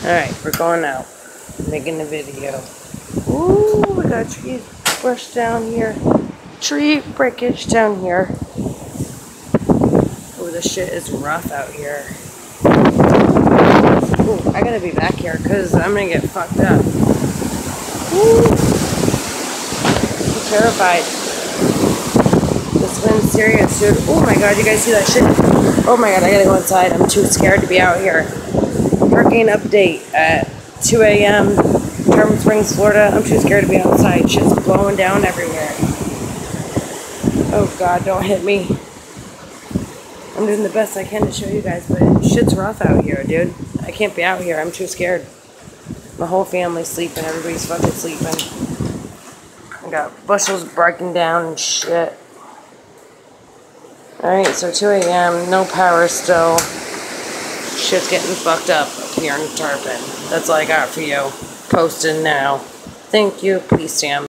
Alright, we're going out. Making a video. Ooh, we got tree brush down here. Tree breakage down here. Oh, this shit is rough out here. Ooh, I gotta be back here because I'm gonna get fucked up. Ooh. I'm terrified. This wind's serious, dude. Oh my god, you guys see that shit? Oh my god, I gotta go inside. I'm too scared to be out here. Hurricane update at 2 a.m. Tarpon Springs, Florida. I'm too scared to be outside. Shit's blowing down everywhere. Oh god, don't hit me. I'm doing the best I can to show you guys, but shit's rough out here, dude. I can't be out here. I'm too scared. My whole family's sleeping. Everybody's fucking sleeping. I got bushels breaking down and shit. Alright, so 2 a.m. No power still. Shit's getting fucked up here in Tarpon. That's all I got for you. Posting now. Thank you. Peace, Sam.